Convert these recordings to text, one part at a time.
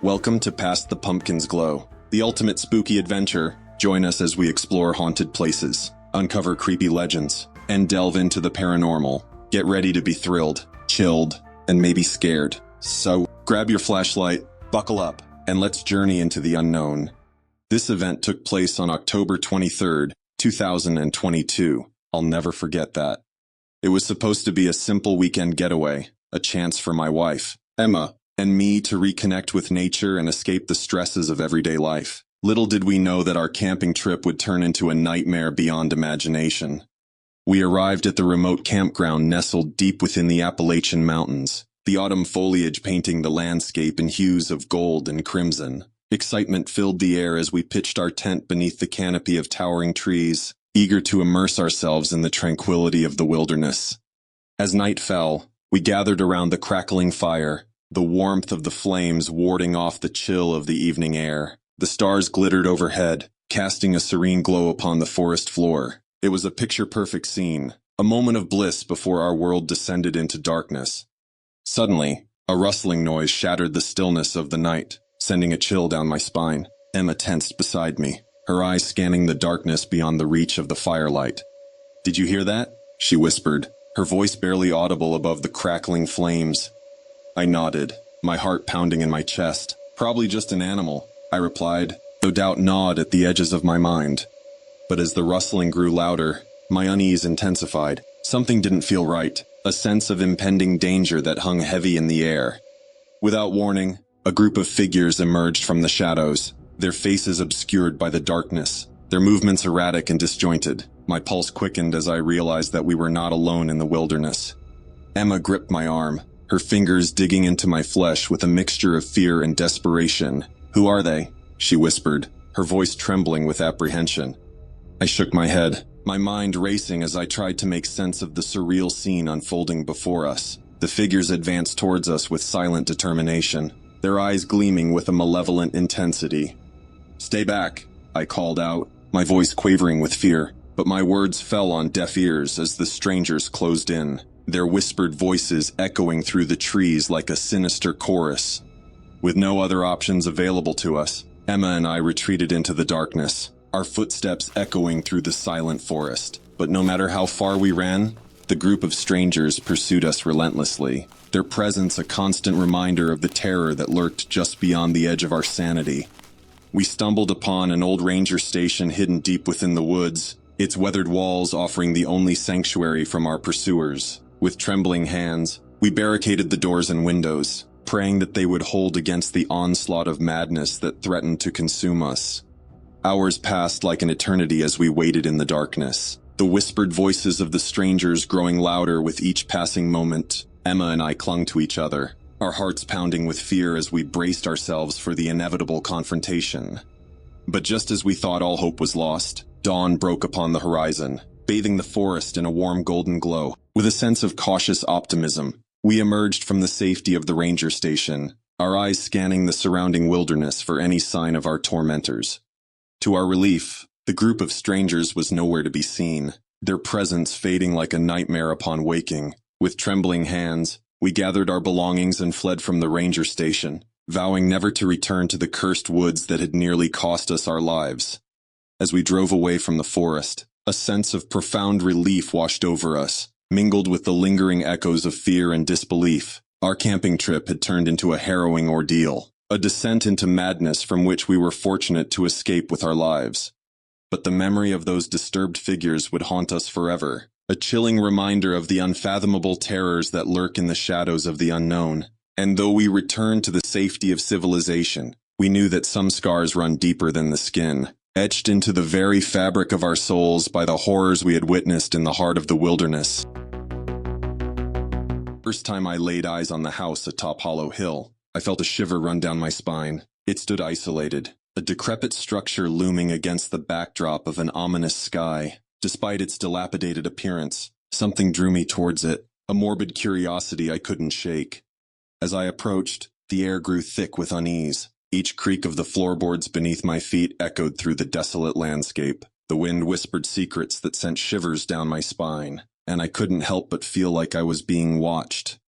Welcome to Past the Pumpkin's Glow, the ultimate spooky adventure. Join us as we explore haunted places, uncover creepy legends, and delve into the paranormal. Get ready to be thrilled, chilled, and maybe scared. So, grab your flashlight, buckle up, and let's journey into the unknown. This event took place on October 23rd, 2022. I'll never forget that. It was supposed to be a simple weekend getaway, a chance for my wife, Emma, and me to reconnect with nature and escape the stresses of everyday life. Little did we know that our camping trip would turn into a nightmare beyond imagination. We arrived at the remote campground nestled deep within the Appalachian Mountains, the autumn foliage painting the landscape in hues of gold and crimson. Excitement filled the air as we pitched our tent beneath the canopy of towering trees, eager to immerse ourselves in the tranquility of the wilderness. As night fell, we gathered around the crackling fire, the warmth of the flames warding off the chill of the evening air. The stars glittered overhead, casting a serene glow upon the forest floor. It was a picture-perfect scene, a moment of bliss before our world descended into darkness. Suddenly, a rustling noise shattered the stillness of the night, sending a chill down my spine. Emma tensed beside me, her eyes scanning the darkness beyond the reach of the firelight. "Did you hear that?" she whispered, her voice barely audible above the crackling flames. I nodded, my heart pounding in my chest. "Probably just an animal," I replied, though doubt gnawed at the edges of my mind. But as the rustling grew louder, my unease intensified. Something didn't feel right, a sense of impending danger that hung heavy in the air. Without warning, a group of figures emerged from the shadows, their faces obscured by the darkness, their movements erratic and disjointed. My pulse quickened as I realized that we were not alone in the wilderness. Emma gripped my arm, her fingers digging into my flesh with a mixture of fear and desperation. "Who are they?" she whispered, her voice trembling with apprehension. I shook my head, my mind racing as I tried to make sense of the surreal scene unfolding before us. The figures advanced towards us with silent determination, their eyes gleaming with a malevolent intensity. "Stay back," I called out, my voice quavering with fear, but my words fell on deaf ears as the strangers closed in, their whispered voices echoing through the trees like a sinister chorus. With no other options available to us, Emma and I retreated into the darkness, our footsteps echoing through the silent forest. But no matter how far we ran, the group of strangers pursued us relentlessly, their presence a constant reminder of the terror that lurked just beyond the edge of our sanity. We stumbled upon an old ranger station hidden deep within the woods, its weathered walls offering the only sanctuary from our pursuers. With trembling hands, we barricaded the doors and windows, praying that they would hold against the onslaught of madness that threatened to consume us. Hours passed like an eternity as we waited in the darkness, the whispered voices of the strangers growing louder with each passing moment. Emma and I clung to each other, our hearts pounding with fear as we braced ourselves for the inevitable confrontation. But just as we thought all hope was lost, dawn broke upon the horizon, bathing the forest in a warm golden glow. With a sense of cautious optimism, we emerged from the safety of the ranger station, our eyes scanning the surrounding wilderness for any sign of our tormentors. To our relief, the group of strangers was nowhere to be seen, their presence fading like a nightmare upon waking. With trembling hands, we gathered our belongings and fled from the ranger station, vowing never to return to the cursed woods that had nearly cost us our lives. As we drove away from the forest, a sense of profound relief washed over us, mingled with the lingering echoes of fear and disbelief. Our camping trip had turned into a harrowing ordeal, a descent into madness from which we were fortunate to escape with our lives. But the memory of those disturbed figures would haunt us forever, a chilling reminder of the unfathomable terrors that lurk in the shadows of the unknown. And though we returned to the safety of civilization, we knew that some scars run deeper than the skin, etched into the very fabric of our souls by the horrors we had witnessed in the heart of the wilderness. First time I laid eyes on the house atop Hallow Hill, I felt a shiver run down my spine. It stood isolated, a decrepit structure looming against the backdrop of an ominous sky. Despite its dilapidated appearance, something drew me towards it, a morbid curiosity I couldn't shake. As I approached, the air grew thick with unease. Each creak of the floorboards beneath my feet echoed through the desolate landscape. The wind whispered secrets that sent shivers down my spine, and I couldn't help but feel like I was being watched.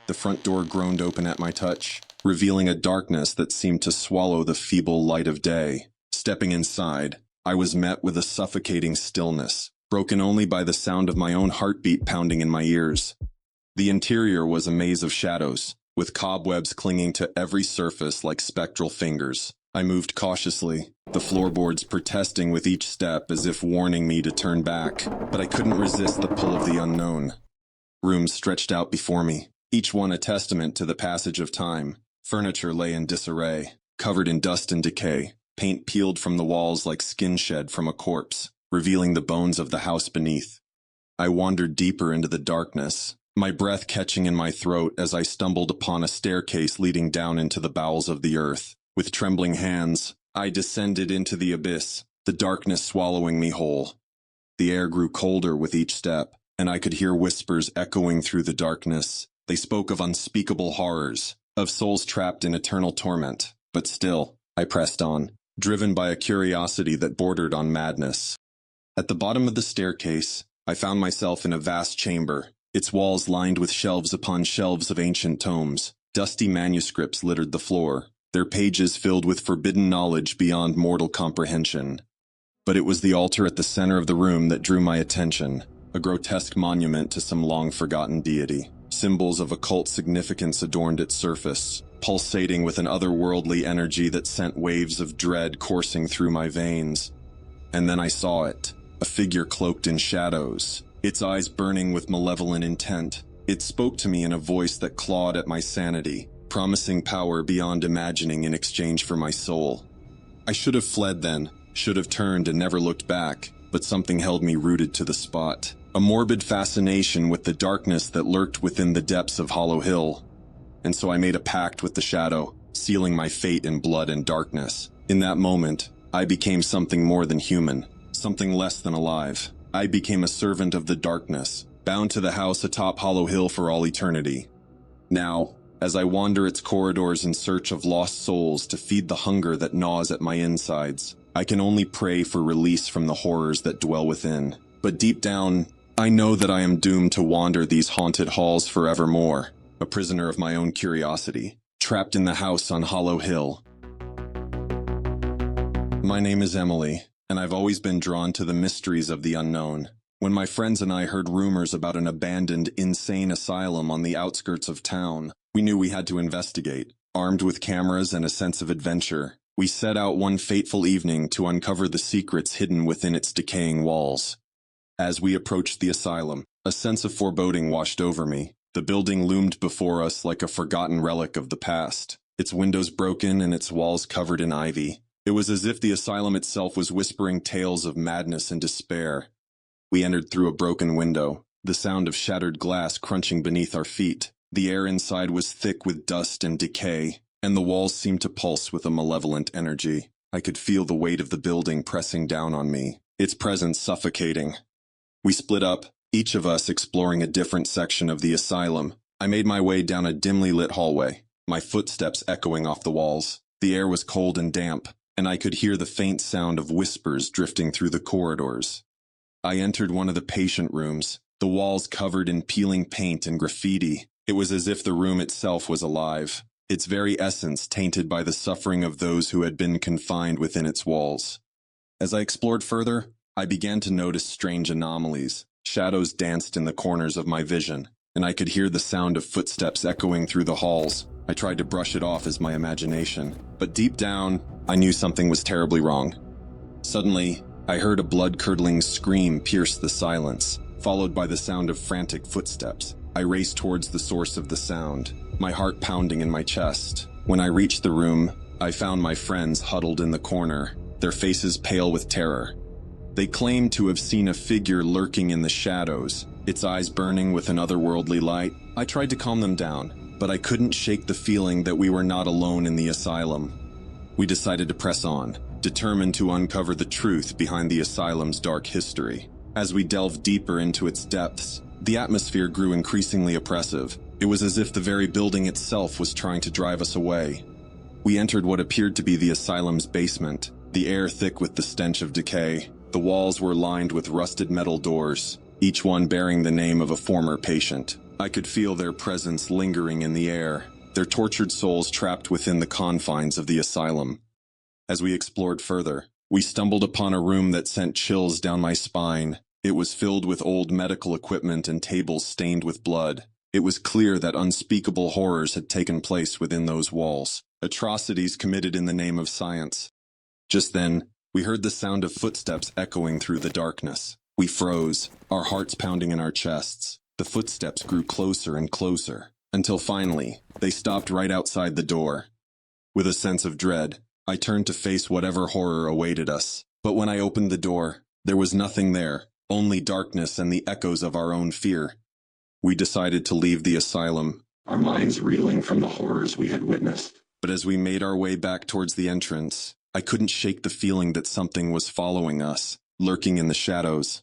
The front door groaned open at my touch, revealing a darkness that seemed to swallow the feeble light of day. Stepping inside, I was met with a suffocating stillness, broken only by the sound of my own heartbeat pounding in my ears. The interior was a maze of shadows, with cobwebs clinging to every surface like spectral fingers. I moved cautiously, the floorboards protesting with each step as if warning me to turn back, but I couldn't resist the pull of the unknown. Rooms stretched out before me, each one a testament to the passage of time. Furniture lay in disarray, covered in dust and decay, paint peeled from the walls like skin shed from a corpse, revealing the bones of the house beneath. I wandered deeper into the darkness, my breath catching in my throat as I stumbled upon a staircase leading down into the bowels of the earth. With trembling hands, I descended into the abyss, the darkness swallowing me whole. The air grew colder with each step, and I could hear whispers echoing through the darkness. They spoke of unspeakable horrors, of souls trapped in eternal torment. But still, I pressed on, driven by a curiosity that bordered on madness. At the bottom of the staircase, I found myself in a vast chamber, its walls lined with shelves upon shelves of ancient tomes. Dusty manuscripts littered the floor, their pages filled with forbidden knowledge beyond mortal comprehension. But it was the altar at the center of the room that drew my attention, a grotesque monument to some long-forgotten deity. Symbols of occult significance adorned its surface, pulsating with an otherworldly energy that sent waves of dread coursing through my veins. And then I saw it, a figure cloaked in shadows, its eyes burning with malevolent intent. It spoke to me in a voice that clawed at my sanity, promising power beyond imagining in exchange for my soul. I should have fled then, should have turned and never looked back, but something held me rooted to the spot. A morbid fascination with the darkness that lurked within the depths of Hallow Hill. And so I made a pact with the shadow, sealing my fate in blood and darkness. In that moment, I became something more than human, something less than alive. I became a servant of the darkness, bound to the house atop Hallow Hill for all eternity. Now, as I wander its corridors in search of lost souls to feed the hunger that gnaws at my insides, I can only pray for release from the horrors that dwell within. But deep down, I know that I am doomed to wander these haunted halls forevermore, a prisoner of my own curiosity, trapped in the house on Hallow Hill. My name is Emily, and I've always been drawn to the mysteries of the unknown. When my friends and I heard rumors about an abandoned, insane asylum on the outskirts of town, we knew we had to investigate. Armed with cameras and a sense of adventure, we set out one fateful evening to uncover the secrets hidden within its decaying walls. As we approached the asylum, a sense of foreboding washed over me. The building loomed before us like a forgotten relic of the past, its windows broken and its walls covered in ivy. It was as if the asylum itself was whispering tales of madness and despair. We entered through a broken window, the sound of shattered glass crunching beneath our feet. The air inside was thick with dust and decay, and the walls seemed to pulse with a malevolent energy. I could feel the weight of the building pressing down on me, its presence suffocating. We split up, each of us exploring a different section of the asylum. I made my way down a dimly lit hallway, my footsteps echoing off the walls. The air was cold and damp, and I could hear the faint sound of whispers drifting through the corridors. I entered one of the patient rooms, the walls covered in peeling paint and graffiti. It was as if the room itself was alive, its very essence tainted by the suffering of those who had been confined within its walls. As I explored further, I began to notice strange anomalies. Shadows danced in the corners of my vision, and I could hear the sound of footsteps echoing through the halls. I tried to brush it off as my imagination, but deep down, I knew something was terribly wrong. Suddenly, I heard a blood-curdling scream pierce the silence, followed by the sound of frantic footsteps. I raced towards the source of the sound, my heart pounding in my chest. When I reached the room, I found my friends huddled in the corner, their faces pale with terror. They claimed to have seen a figure lurking in the shadows, its eyes burning with an otherworldly light. I tried to calm them down, but I couldn't shake the feeling that we were not alone in the asylum. We decided to press on, determined to uncover the truth behind the asylum's dark history. As we delved deeper into its depths, the atmosphere grew increasingly oppressive. It was as if the very building itself was trying to drive us away. We entered what appeared to be the asylum's basement, the air thick with the stench of decay. The walls were lined with rusted metal doors, each one bearing the name of a former patient. I could feel their presence lingering in the air, their tortured souls trapped within the confines of the asylum. As we explored further, we stumbled upon a room that sent chills down my spine. It was filled with old medical equipment and tables stained with blood. It was clear that unspeakable horrors had taken place within those walls, atrocities committed in the name of science. Just then, we heard the sound of footsteps echoing through the darkness. We froze, our hearts pounding in our chests. The footsteps grew closer and closer, until finally, they stopped right outside the door. With a sense of dread, I turned to face whatever horror awaited us. But when I opened the door, there was nothing there, only darkness and the echoes of our own fear. We decided to leave the asylum, our minds reeling from the horrors we had witnessed. But as we made our way back towards the entrance, I couldn't shake the feeling that something was following us, lurking in the shadows.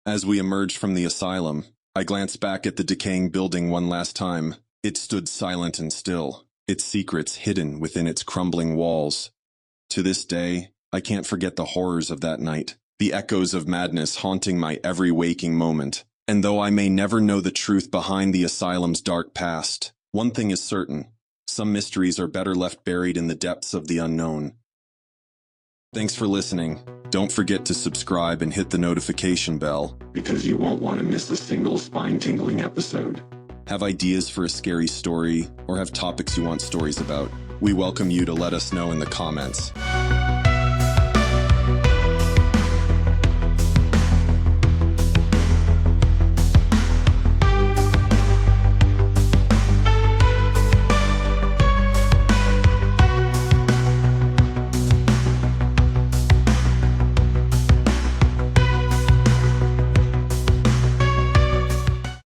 As we emerged from the asylum, I glanced back at the decaying building one last time. It stood silent and still, its secrets hidden within its crumbling walls. To this day, I can't forget the horrors of that night, the echoes of madness haunting my every waking moment. And though I may never know the truth behind the asylum's dark past, one thing is certain: some mysteries are better left buried in the depths of the unknown. Thanks for listening. Don't forget to subscribe and hit the notification bell, because you won't want to miss a single spine-tingling episode. Have ideas for a scary story, or have topics you want stories about? We welcome you to let us know in the comments.